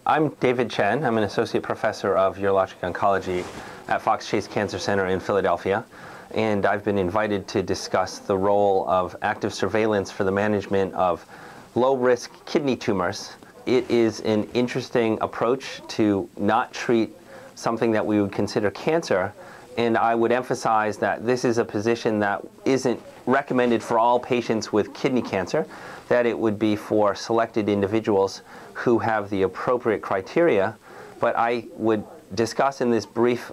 I'm David Chen. I'm an associate professor of urologic oncology at Fox Chase Cancer Center in Philadelphia, and I've been invited to discuss the role of active surveillance for the management of low-risk kidney tumors. It is an interesting approach to not treat something that we would consider cancer, and I would emphasize that this is a position that isn't recommended for all patients with kidney cancer, that it would be for selected individuals who have the appropriate criteria. But I would discuss in this brief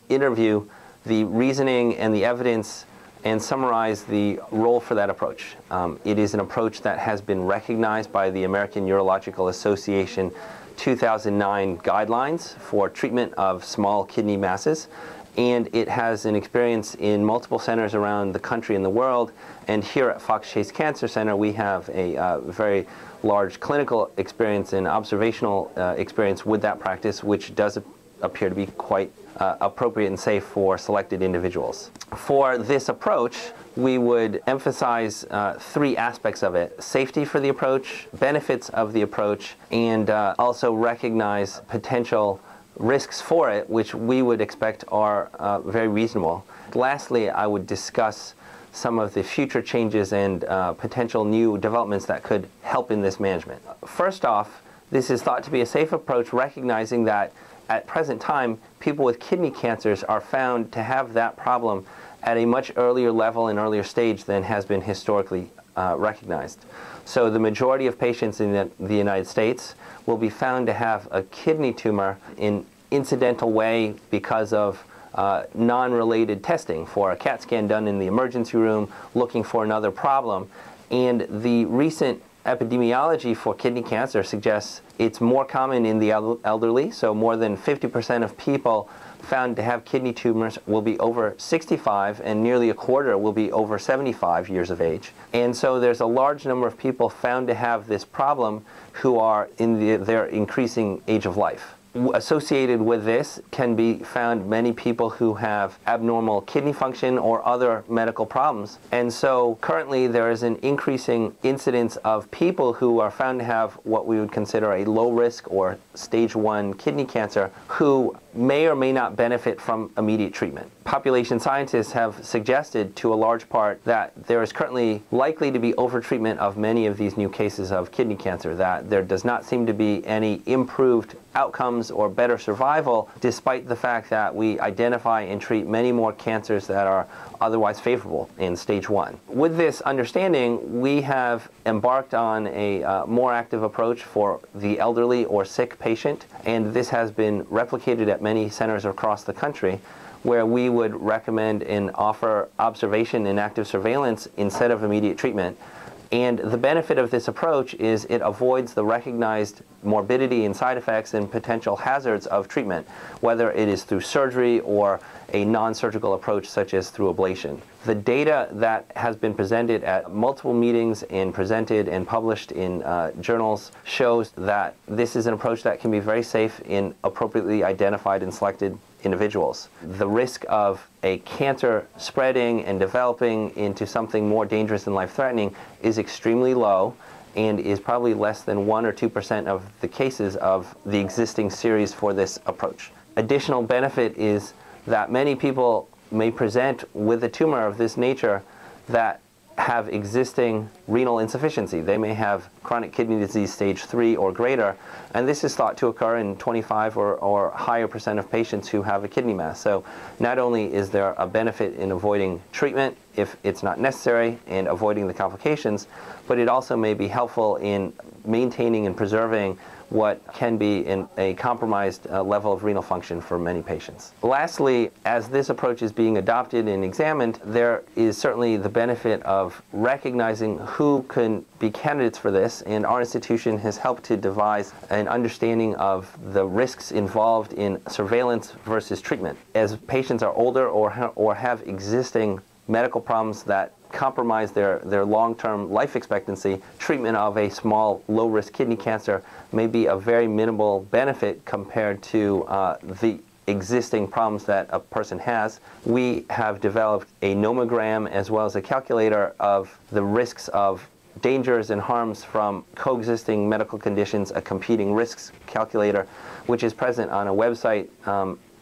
interview the reasoning and the evidence and summarize the role for that approach. It is an approach that has been recognized by the American Urological Association 2009 guidelines for treatment of small kidney masses, and it has an experience in multiple centers around the country and the world. And here at Fox Chase Cancer Center, we have a very large clinical experience and observational experience with that practice, which does appear to be quite appropriate and safe for selected individuals. For this approach, we would emphasize three aspects of it: safety for the approach, benefits of the approach, and also recognize potential risks for it, which we would expect are very reasonable. Lastly, I would discuss some of the future changes and potential new developments that could help in this management. First off, this is thought to be a safe approach, recognizing that at present time, people with kidney cancers are found to have that problem at a much earlier level and earlier stage than has been historically recognized. So the majority of patients in the United States will be found to have a kidney tumor in incidental way because of non-related testing for a CAT scan done in the emergency room looking for another problem. And the recent epidemiology for kidney cancer suggests it's more common in the elderly, so more than 50% of people found to have kidney tumors will be over 65, and nearly a quarter will be over 75 years of age. And so there's a large number of people found to have this problem who are in their increasing age of life. Associated with this can be found many people who have abnormal kidney function or other medical problems. And so currently there is an increasing incidence of people who are found to have what we would consider a low risk or stage 1 kidney cancer who may or may not benefit from immediate treatment. Population scientists have suggested to a large part that there is currently likely to be overtreatment of many of these new cases of kidney cancer, that there does not seem to be any improved outcomes or better survival, despite the fact that we identify and treat many more cancers that are otherwise favorable in stage 1. With this understanding, we have embarked on a more active approach for the elderly or sick patient, and this has been replicated at many centers across the country, where we would recommend and offer observation and active surveillance instead of immediate treatment. And the benefit of this approach is it avoids the recognized morbidity and side effects and potential hazards of treatment, whether it is through surgery or a non-surgical approach such as through ablation. The data that has been presented at multiple meetings and presented and published in journals shows that this is an approach that can be very safe in appropriately identified and selected individuals. The risk of a cancer spreading and developing into something more dangerous and life-threatening is extremely low, and is probably less than 1 or 2% of the cases of the existing series for this approach. Additional benefit is that many people may present with a tumor of this nature that have existing renal insufficiency. They may have chronic kidney disease stage 3 or greater, and this is thought to occur in 25 or higher % of patients who have a kidney mass. So not only is there a benefit in avoiding treatment if it's not necessary and avoiding the complications, but it also may be helpful in maintaining and preserving what can be in a compromised level of renal function for many patients. Lastly, as this approach is being adopted and examined, there is certainly the benefit of recognizing who can be candidates for this, and our institution has helped to devise an understanding of the risks involved in surveillance versus treatment. As patients are older or have existing medical problems that compromise their long-term life expectancy, treatment of a small, low-risk kidney cancer may be a very minimal benefit compared to the existing problems that a person has. We have developed a nomogram as well as a calculator of the risks of dangers and harms from coexisting medical conditions, a competing risks calculator, which is present on a website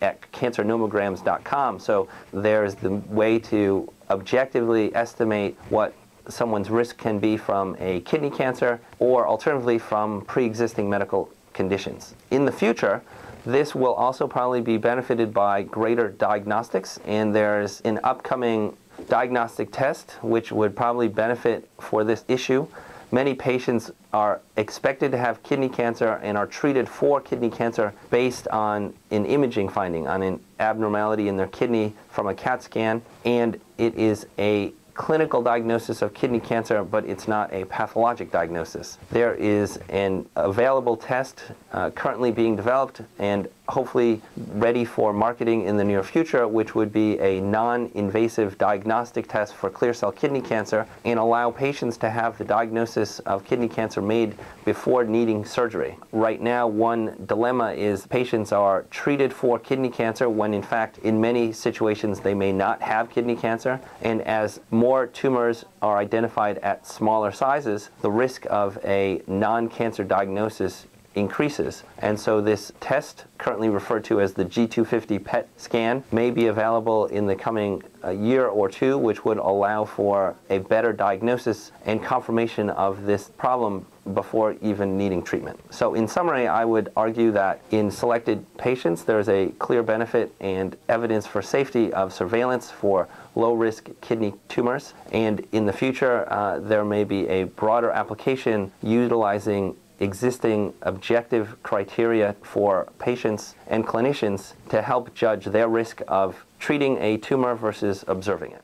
at cancernomograms.com. So there's the way to objectively estimate what someone's risk can be from a kidney cancer or alternatively from pre-existing medical conditions. In the future, this will also probably be benefited by greater diagnostics, and there's an upcoming diagnostic test which would probably benefit for this issue. Many patients are expected to have kidney cancer and are treated for kidney cancer based on an imaging finding, on an abnormality in their kidney from a CAT scan, and it is a clinical diagnosis of kidney cancer, but it's not a pathologic diagnosis. There is an available test currently being developed and hopefully ready for marketing in the near future, which would be a non-invasive diagnostic test for clear cell kidney cancer and allow patients to have the diagnosis of kidney cancer made before needing surgery. Right now, one dilemma is patients are treated for kidney cancer when in fact in many situations they may not have kidney cancer, and as more tumors are identified at smaller sizes, the risk of a non-cancer diagnosis increases. And so this test, currently referred to as the G250 PET scan, may be available in the coming year or two, which would allow for a better diagnosis and confirmation of this problem before even needing treatment. So in summary, I would argue that in selected patients, there's a clear benefit and evidence for safety of surveillance for low-risk kidney tumors. And in the future, there may be a broader application utilizing existing objective criteria for patients and clinicians to help judge their risk of treating a tumor versus observing it.